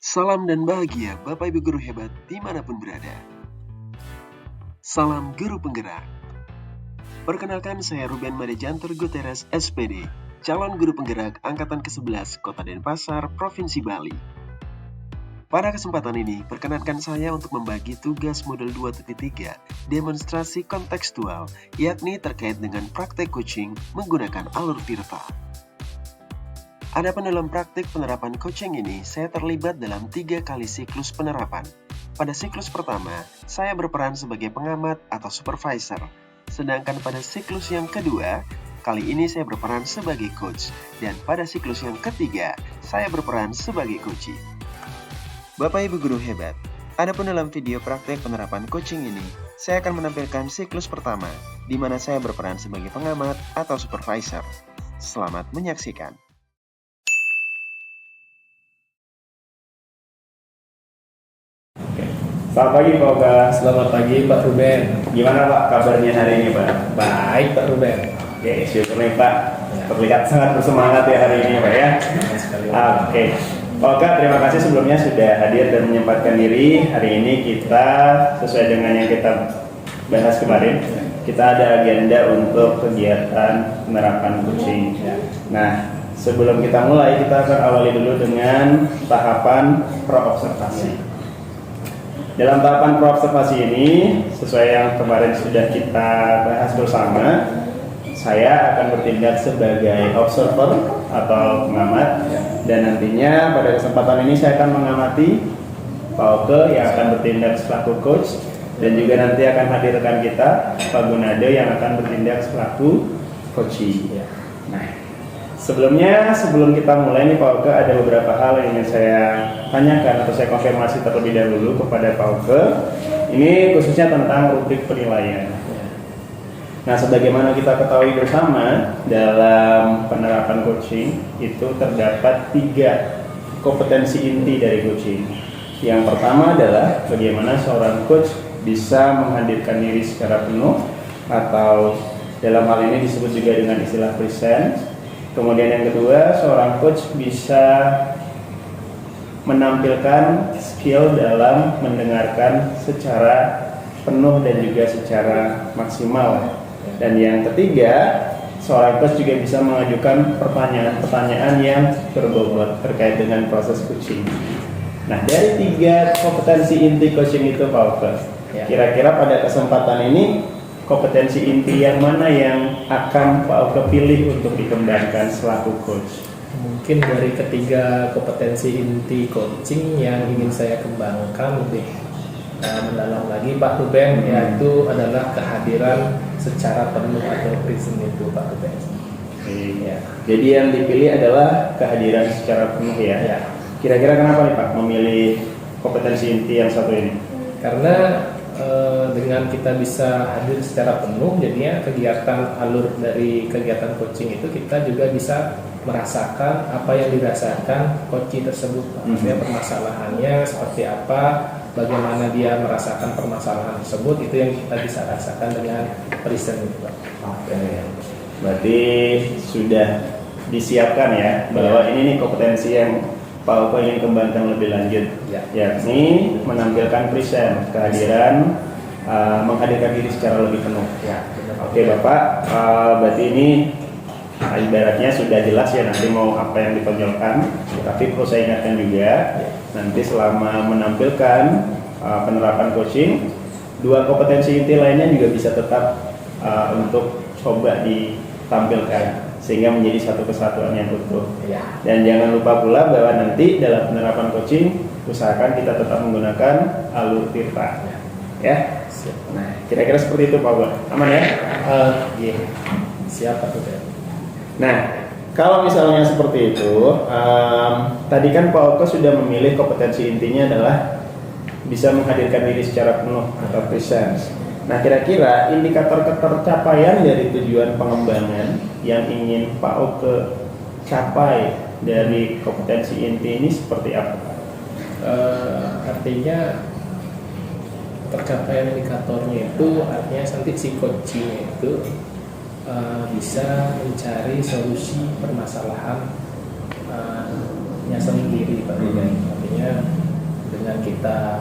Salam dan bahagia Bapak Ibu Guru hebat dimanapun berada. Salam Guru Penggerak. Perkenalkan saya Ruben Madejantor Guterres SPD, calon Guru Penggerak Angkatan ke-11 Kota Denpasar, Provinsi Bali. Pada kesempatan ini, perkenankan saya untuk membagi tugas modul 2.3 demonstrasi kontekstual, yakni terkait dengan praktek coaching menggunakan alur Tirta. Adapun dalam praktik penerapan coaching ini, saya terlibat dalam 3 kali siklus penerapan. Pada siklus pertama, saya berperan sebagai pengamat atau supervisor. Sedangkan pada siklus yang kedua, kali ini saya berperan sebagai coach. Dan pada siklus yang ketiga, saya berperan sebagai coachee. Bapak Ibu Guru hebat, adapun dalam video praktik penerapan coaching ini, saya akan menampilkan siklus pertama, di mana saya berperan sebagai pengamat atau supervisor. Selamat menyaksikan. Selamat pagi Pak Oga. Selamat pagi Pak Ruben. Gimana Pak kabarnya hari ini Pak? Baik Pak Ruben. Oke, syukur nih Pak. Terlihat sangat bersemangat ya hari ini Pak ya. Oke. Pak Oga, terima kasih sebelumnya sudah hadir dan menyempatkan diri. Hari ini kita sesuai dengan yang kita bahas kemarin, kita ada agenda untuk kegiatan penerapan coaching. Nah, sebelum kita mulai, kita akan awali dulu dengan tahapan pro-observasi. Dalam tahapan pro-observasi ini, sesuai yang kemarin sudah kita bahas bersama, saya akan bertindak sebagai observer atau pengamat, dan nantinya pada kesempatan ini saya akan mengamati Pak Oke yang akan bertindak selaku coach, dan juga nanti akan hadirkan kita Pak Gunade yang akan bertindak selaku coachee. Nah, sebelum kita mulai nih Pak Oke, ada beberapa hal yang ingin saya tanyakan atau saya konfirmasi terlebih dahulu kepada Pak Oke. Ini khususnya tentang rubrik penilaian. Nah, sebagaimana kita ketahui bersama, dalam penerapan coaching itu terdapat 3 kompetensi inti dari coaching. Yang pertama adalah bagaimana seorang coach bisa menghadirkan diri secara penuh, atau dalam hal ini disebut juga dengan istilah present. Kemudian yang kedua, seorang coach bisa menampilkan skill dalam mendengarkan secara penuh dan juga secara maksimal. Dan yang ketiga, seorang coach juga bisa mengajukan pertanyaan-pertanyaan yang berbobot terkait dengan proses coaching. Nah, dari 3 kompetensi inti coaching itu Pak Oke, kira-kira pada kesempatan ini kompetensi inti yang mana yang akan Pak Oke pilih untuk dikembangkan selaku coach? Mungkin dari ketiga kompetensi inti coaching yang ingin saya kembangkan lebih mendalam lagi Pak Ruben, yaitu adalah kehadiran secara penuh atau present itu Pak Ruben. Ya. Jadi yang dipilih adalah kehadiran secara penuh ya. Kira-kira kenapa nih Pak memilih kompetensi inti yang satu ini? Karena dengan kita bisa hadir secara penuh, jadinya kegiatan alur dari kegiatan coaching itu kita juga bisa merasakan apa yang dirasakan coachee tersebut. Maksudnya permasalahannya seperti apa, bagaimana dia merasakan permasalahan tersebut, itu yang kita bisa rasakan dengan present itu. Oke. Berarti sudah disiapkan ya bahwa ini nih kompetensi yang Pak Oke ingin kembangkan lebih lanjut, yakni menampilkan present, kehadiran, menghadirkan diri secara lebih penuh. Oke Bapak, berarti ini ibaratnya sudah jelas ya nanti mau apa yang ditonjolkan. Tapi perlu saya ingatkan juga, nanti selama menampilkan penerapan coaching, 2 kompetensi inti lainnya juga bisa tetap untuk coba ditampilkan, sehingga menjadi satu kesatuan yang utuh. Dan jangan lupa pula bahwa nanti dalam penerapan coaching usahakan kita tetap menggunakan alur Tirta. Ya. Nah, kira-kira seperti itu Pak Oke. Aman ya? Siap Pak Ruben. Nah, kalau misalnya seperti itu, tadi kan Pak Oke sudah memilih kompetensi intinya adalah bisa menghadirkan diri secara penuh atau presence. Nah, kira-kira indikator ketercapaian dari tujuan pengembangan yang ingin Pak Oke capai dari kompetensi inti ini seperti apa? Artinya tercapaian indikatornya itu artinya nanti si coaching itu bisa mencari solusi permasalahan nya sendiri Pak Ruben. Artinya kita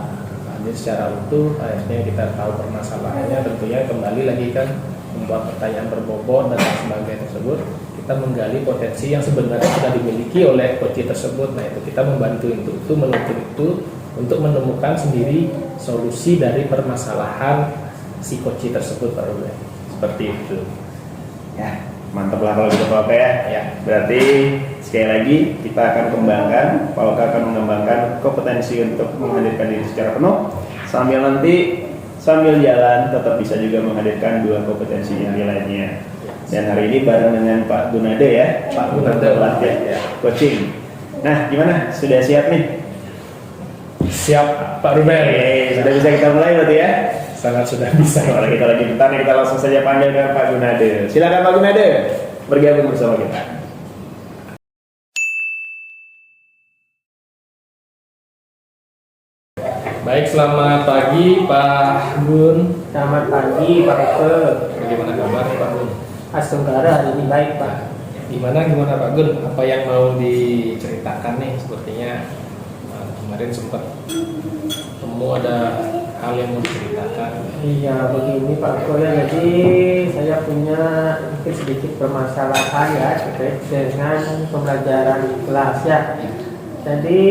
hadir secara utuh, akhirnya kita tahu permasalahannya, tentunya kembali lagi kan membuat pertanyaan berbobot dan sebagainya tersebut, kita menggali potensi yang sebenarnya sudah dimiliki oleh coach tersebut. Nah itu kita membantu itu menuntut itu untuk menemukan sendiri solusi dari permasalahan si coach tersebut, Pak Ruben. Seperti itu. Ya, mantap lah kalau gitu Pak Oka ya. Ya. Berarti sekali lagi kita akan kembangkan, Pak Oka akan mengembangkan kompetensi untuk menghadirkan diri secara penuh, sambil jalan tetap bisa juga menghadirkan dua kompetensi inti lainnya. Dan hari ini bareng dengan Pak Gunade ya, Pak Gunade pelatih ya, coaching. Nah, gimana? Sudah siap nih? Siap Pak Ruben. Oke, sudah bisa kita mulai berarti ya? Sangat sudah bisa. Kalau kita lagi bentar nih, kita langsung saja panggil dengan Pak Gunade. Silakan Pak Gunade bergabung bersama kita. Baik, selamat pagi Pak Gun. Selamat pagi Pak Eko. Bagaimana kabar Pak Gun? Astenggara hari ini baik Pak. Gimana Pak Gun? Apa yang mau diceritakan nih? Sepertinya kemarin sempat ada hal yang mau diceritakan. Iya begini Pak Eko ya, jadi saya punya mungkin sedikit permasalahan ya terkait dengan pembelajaran di kelas ya. Jadi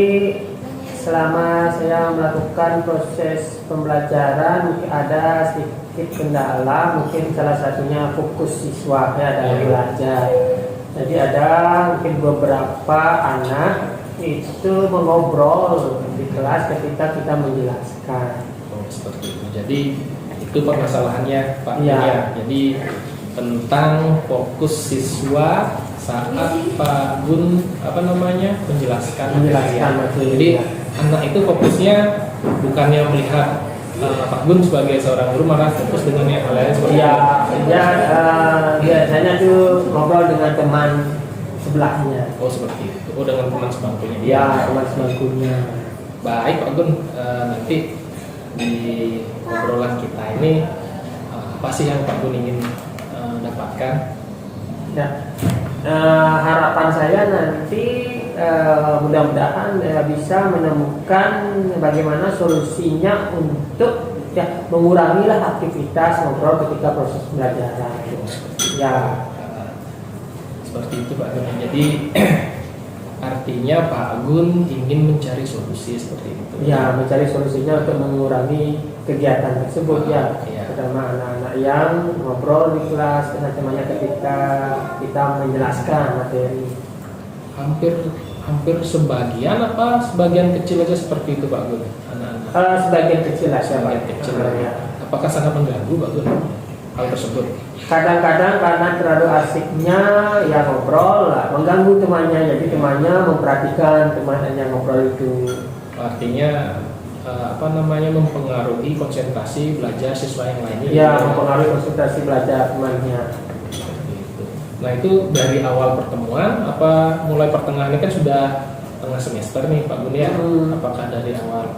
selama saya melakukan proses pembelajaran mungkin ada sedikit kendala, mungkin salah satunya fokus siswa ya dalam belajar. Jadi ada mungkin beberapa anak itu mengobrol di kelas ketika kita menjelaskan. Oh, seperti itu. Jadi itu permasalahannya Pak. Ya. Jadi tentang fokus siswa saat Pak Gun menjelaskan materi. Jadi anak itu fokusnya bukannya melihat Pak Gun sebagai seorang guru, malah fokus dengan yang lain seperti ya, itu. ya biasanya tuh ngobrol dengan teman sebelahnya. Oh seperti itu. Oh dengan teman sebangkunya. Ya, teman sebangkunya. Baik Pak Gun, nanti di obrolan kita ini apa sih yang Pak Gun ingin dapatkan? Ya, harapan saya nanti mudah-mudahan bisa menemukan bagaimana solusinya untuk ya mengurangilah aktivitas ngobrol ketika proses pembelajaran. Ya, seperti itu Pak Gun. Jadi artinya Pak Gun ingin mencari solusi seperti itu. Ya, mencari solusinya untuk mengurangi kegiatan tersebut ya. Iya. Terutama anak-anak yang ngobrol di kelas dengan temannya ketika kita menjelaskan materi. Hampir sebagian kecil aja seperti itu Pak Gun, anak-anak. Sebagian kecil lah Sebagian kecil. ya. Apakah sangat mengganggu Pak Gun hal tersebut? Kadang-kadang karena terlalu asiknya ya ngobrol lah, mengganggu temannya, jadi temannya memperhatikan temannya ngobrol itu. Artinya mempengaruhi konsentrasi belajar siswa yang lainnya. Ya, mempengaruhi konsentrasi belajar temannya. Seperti itu. Nah itu dari awal pertemuan, apa mulai pertengahan ini kan sudah tengah semester nih Pak Gun ya? Apakah dari awal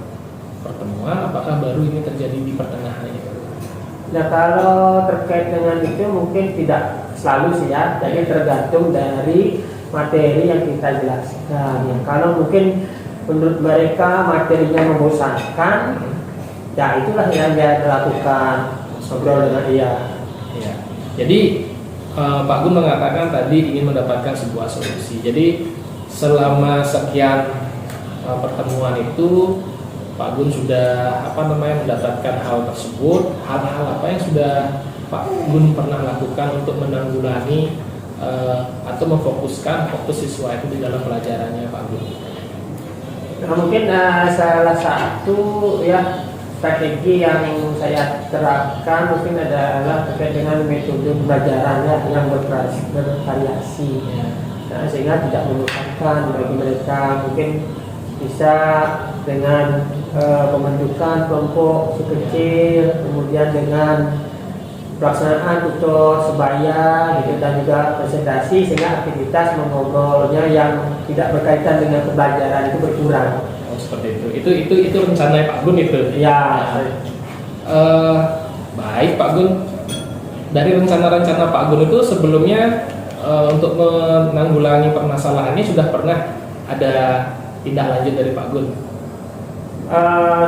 pertemuan, apakah baru ini terjadi di pertengahan ini? Nah kalau terkait dengan itu mungkin tidak selalu sih ya, jadi tergantung dari materi yang kita jelaskan. Ya, kalau mungkin menurut mereka materinya membosankan, ya itulah yang dia lakukan, ngobrol dengan dia. Ya. Jadi Pak Gun mengatakan tadi ingin mendapatkan sebuah solusi. Jadi selama sekian pertemuan itu Pak Gun sudah mendapatkan hal tersebut. Hal-hal apa yang sudah Pak Gun pernah lakukan untuk menanggulangi atau memfokuskan fokus siswa itu di dalam pelajarannya Pak Gun? Nah, mungkin salah satu ya strategi yang saya terapkan mungkin adalah terkait dengan metode pembelajaran ya, yang bervariasi. Nah, sehingga tidak membosankan bagi mereka. Mungkin bisa dengan pembentukan kelompok kecil, kemudian dengan pelaksanaan tutor sebaya gitu, dan juga presentasi, sehingga aktivitas mengobrolnya yang tidak berkaitan dengan pembelajaran itu berkurang. Oh, seperti itu. Itu rencana Pak Gun itu. Ya. Baik Pak Gun. Dari rencana-rencana Pak Gun itu sebelumnya untuk menanggulangi permasalahan ini sudah pernah ada tindak lanjut dari Pak Gun?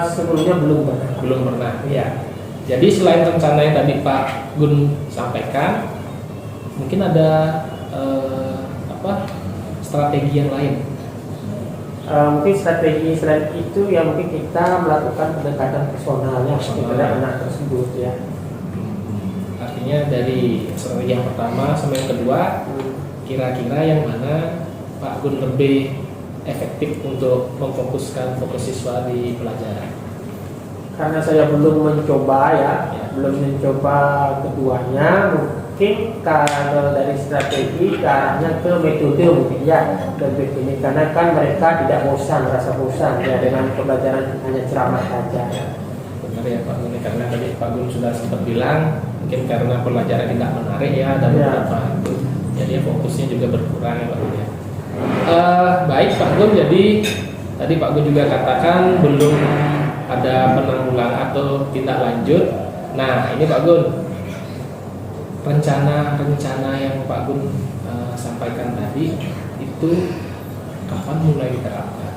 Sebelumnya belum pernah. Belum pernah, ya. Jadi selain rencana yang tadi Pak Gun sampaikan, mungkin ada strategi yang lain. Mungkin strategi selain itu ya mungkin kita melakukan pendekatan personalnya kepada anak tersebut ya. Artinya dari strategi yang pertama sampai yang kedua, kira-kira yang mana Pak Gun lebih efektif untuk memfokuskan fokus siswa di pelajaran? Karena saya belum mencoba belum mencoba keduanya, mungkin kalau dari strategi ke arahnya ke metode mungkin ya lebih ini, karena kan mereka tidak merasa bosan ya dengan pembelajaran hanya ceramah saja. Benar ya Pak Gun, karena tadi Pak Gun sudah sempat bilang mungkin karena pelajaran tidak menarik ya ada beberapa itu, jadi fokusnya juga berkurang ya Pak Gun ya. Baik Pak Gun, jadi tadi Pak Gun juga katakan belum ada penanggulangan atau tindak lanjut. Nah ini Pak Gun, rencana yang Pak Gun sampaikan tadi itu kapan mulai diterapkan?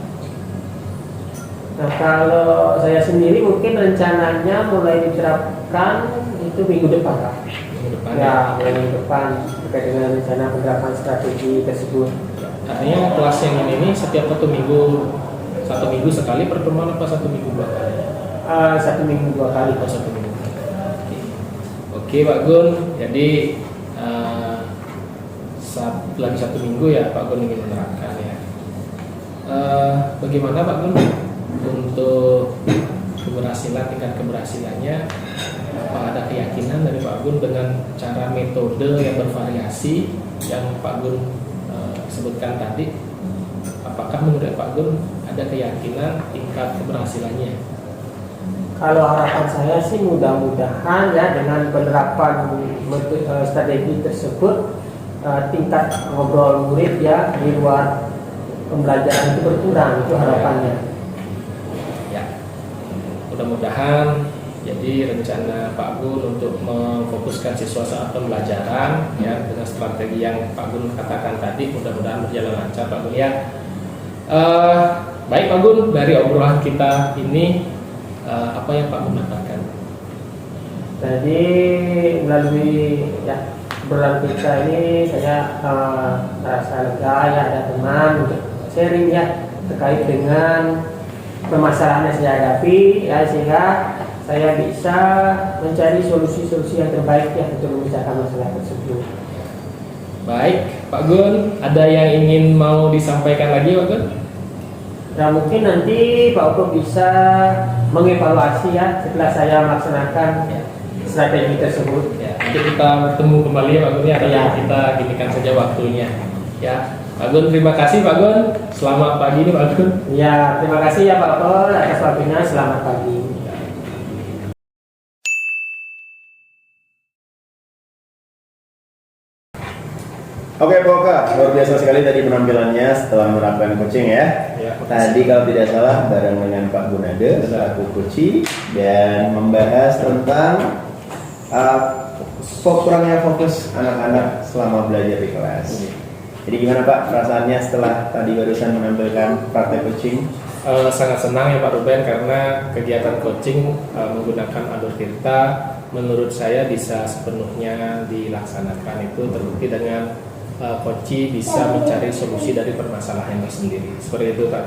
Nah kalau saya sendiri mungkin rencananya mulai diterapkan itu minggu depan Pak. Minggu depan Ya, minggu depan terkait dengan rencana penerapan strategi tersebut. Artinya kelas yang ini setiap satu minggu sekali pertemuan apa 1 minggu 2 kali? 1 minggu 2 kali. Oh, 1 minggu. Oke Pak Gun, jadi lagi 1 minggu ya Pak Gun ingin menerapkan ya. Bagaimana Pak Gun untuk tingkat keberhasilannya? Apa ada keyakinan dari Pak Gun dengan cara metode yang bervariasi yang Pak Gun sebutkan tadi? Apakah menurut Pak Gun ada keyakinan tingkat keberhasilannya? Kalau harapan saya sih mudah-mudahan ya dengan penerapan strategi tersebut tingkat ngobrol murid ya di luar pembelajaran itu berkurang, itu harapannya. Ya, mudah-mudahan jadi rencana Pak Gun untuk memfokuskan siswa saat pembelajaran ya dengan strategi yang Pak Gun katakan tadi mudah-mudahan berjalan lancar Pak Gun ya. Baik Pak Gun, dari obrolan kita ini apa yang Pak Gun dapatkan? Jadi melalui ya obrolan kita ini saya merasa lega ya ada teman untuk sharing ya terkait dengan permasalahan yang saya hadapi ya, sehingga saya bisa mencari solusi-solusi yang terbaik ya untuk memecahkan masalah tersebut. Baik Pak Gun, ada yang ingin mau disampaikan lagi Pak Gun? Nah mungkin nanti Pak Uko bisa mengevaluasi ya setelah saya melaksanakan strategi tersebut. Ya, nanti kita bertemu kembali ya Pak Gun ya, tapi kita ginikan saja waktunya. Ya, Pak Gun terima kasih Pak Gun. Selamat pagi nih Pak Gun. Ya, terima kasih ya Pak Uko atas waktunya. Selamat pagi. Oke Pak Oka, luar biasa sekali tadi penampilannya setelah menerapkan coaching ya. Tadi kalau tidak salah bareng dengan Pak Gunade selaku coach dan membahas tentang kurangnya fokus anak-anak selama belajar di kelas. Jadi gimana Pak perasaannya setelah tadi barusan menampilkan praktek coaching? Sangat senang ya Pak Ruben, karena kegiatan coaching menggunakan alur Tirta menurut saya bisa sepenuhnya dilaksanakan. Itu terbukti dengan coach bisa mencari solusi dari permasalahan itu sendiri. Seperti itu Pak.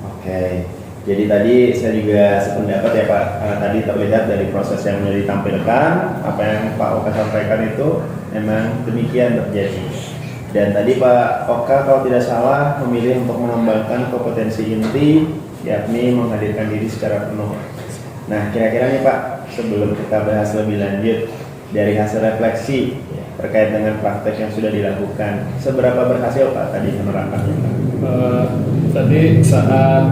Oke. Jadi tadi saya juga sependapat ya Pak. Tadi terlihat dari proses yang sudah ditampilkan, apa yang Pak Oka sampaikan itu memang demikian terjadi. Dan tadi Pak Oka kalau tidak salah memilih untuk mengembangkan kompetensi inti, yakni menghadirkan diri secara penuh. Nah kira-kira nih Pak, sebelum kita bahas lebih lanjut dari hasil refleksi terkait dengan praktek yang sudah dilakukan, seberapa berhasil Pak tadi menerapkannya? Tadi saat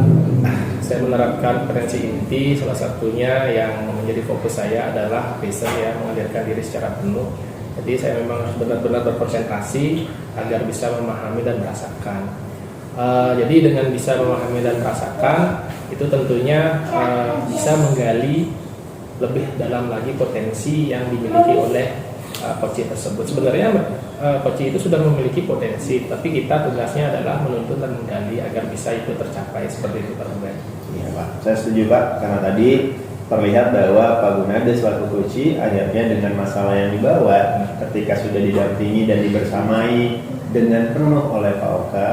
saya menerapkan kompetensi inti, salah satunya yang menjadi fokus saya adalah present ya, menghadirkan diri secara penuh. Jadi saya memang harus benar-benar berkonsentrasi agar bisa memahami dan merasakan. Jadi dengan bisa memahami dan merasakan, itu tentunya bisa menggali lebih dalam lagi potensi yang dimiliki oleh coach tersebut. Sebenarnya coach itu sudah memiliki potensi, tapi kita tugasnya adalah menuntut dan menggali agar bisa itu tercapai, seperti itu Pak Ruben. Iya Pak. saya setuju Pak, karena tadi terlihat bahwa Pak Gunade selaku coach akhirnya dengan masalah yang dibawa ketika sudah didampingi dan dibersamai dengan penuh oleh Pak Oka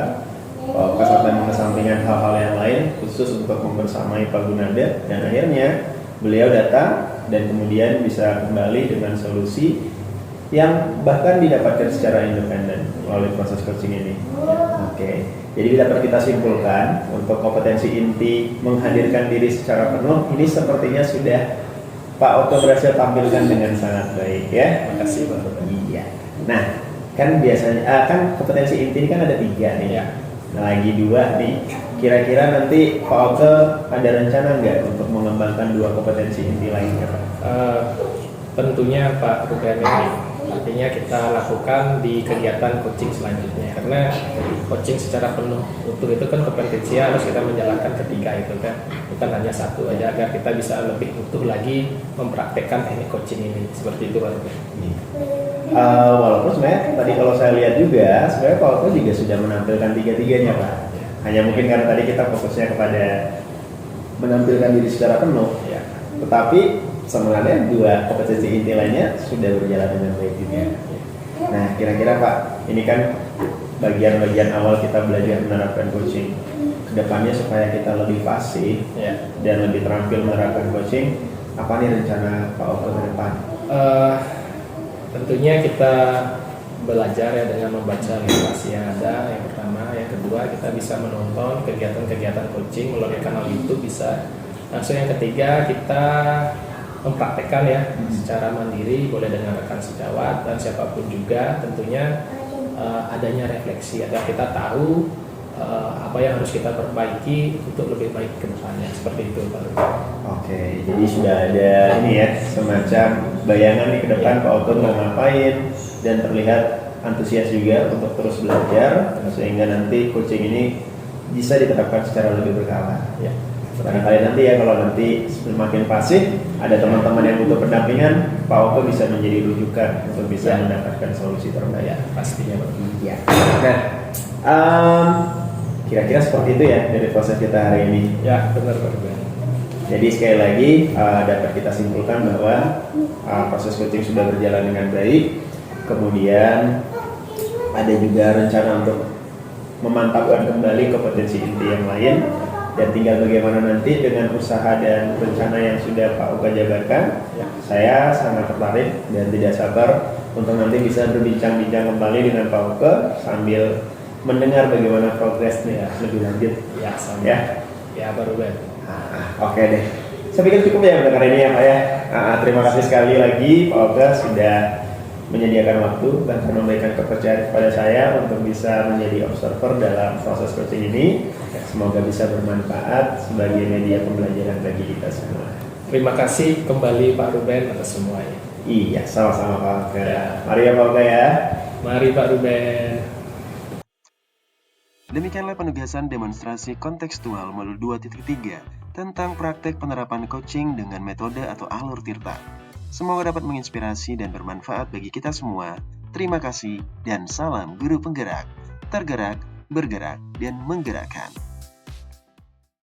sampai mengesampingkan hal-hal yang lain khusus untuk membersamai Pak Gunade, dan akhirnya beliau datang dan kemudian bisa kembali dengan solusi yang bahkan didapatkan secara independen melalui proses coaching ini. Oke, jadi dapat kita simpulkan untuk kompetensi inti menghadirkan diri secara penuh ini sepertinya sudah Pak Oto berhasil tampilkan dengan sangat baik ya. Terima kasih Pak. Iya. Nah, kan biasanya kan kompetensi inti ini kan ada 3 nih. Ya. Nah, lagi 2 nih. Kira-kira nanti Pak Oto ada rencana nggak untuk mengembangkan 2 kompetensi inti lainnya Pak? Tentunya Pak Ruben ini artinya kita lakukan di kegiatan coaching selanjutnya, karena coaching secara penuh utuh itu kan kompetensi harus kita menjalankan ketiga itu kan, bukan hanya satu aja, agar kita bisa lebih utuh lagi mempraktekkan teknik coaching ini seperti itu Pak Ruben. Walaupun sebenarnya tadi kalau saya lihat juga sebenarnya Pak Oto juga sudah menampilkan 3-tiganya Pak, hanya mungkin karena tadi kita fokusnya kepada menampilkan diri secara penuh ya. Tetapi sebenarnya 2 kompetensi inti lainnya sudah berjalan dengan baik juga. Nah, kira-kira Pak, ini kan bagian-bagian awal kita belajar menerapkan coaching. Kedepannya supaya kita lebih fasih dan lebih terampil menerapkan coaching, apa nih rencana Pak Oto ke depan? Tentunya kita belajar ya dengan membaca literasi yang ada, yang pertama. Yang kedua, kita bisa menonton kegiatan-kegiatan coaching melalui kanal YouTube bisa. Langsung yang ketiga, kita mempraktekkan ya secara mandiri, boleh dengan rekan sejawat dan siapapun juga, tentunya adanya refleksi agar kita tahu apa yang harus kita perbaiki untuk lebih baik ke depannya, seperti itu Pak. Oke, jadi sudah ada ini ya semacam bayangan nih ke depan Pak Oto mau ngapain, dan terlihat antusias juga untuk terus belajar sehingga nanti coaching ini bisa diterapkan secara lebih berkala ya. Barangkali nanti ya kalau nanti semakin fasih ada teman-teman yang butuh pendampingan, Pak Oto bisa menjadi rujukan untuk bisa mendapatkan solusi terbaik. Ya, pastinya Pak. Iya. Nah, kira-kira seperti itu ya dari proses kita hari ini. Ya, benar Pak. Jadi sekali lagi dapat kita simpulkan bahwa proses coaching sudah berjalan dengan baik. Kemudian ada juga rencana untuk memantapkan kembali kompetensi inti yang lain. Dan tinggal bagaimana nanti dengan usaha dan rencana yang sudah Pak Oka jabarkan, saya sangat tertarik dan tidak sabar untuk nanti bisa berbincang-bincang kembali dengan Pak Oka sambil mendengar bagaimana progresnya lebih lanjut. Ya, sama. Ya baru Ben. Oke deh. Saya pikir cukup ya mendengar ini ya Pak ya. Terima kasih sekali lagi Pak Oka sudah menyediakan waktu dan memberikan kepercayaan kepada saya untuk bisa menjadi observer dalam proses coaching ini. Semoga bisa bermanfaat sebagai media pembelajaran bagi kita semua. Terima kasih kembali Pak Ruben atas semuanya. Iya, sama-sama Pak Oka. Mari ya Pak Oka ya. Mari Pak Ruben. Demikianlah penugasan demonstrasi kontekstual modul 2.3 tentang praktek penerapan coaching dengan metode atau alur tirta. Semoga dapat menginspirasi dan bermanfaat bagi kita semua. Terima kasih dan salam guru penggerak. Tergerak, bergerak, dan menggerakkan.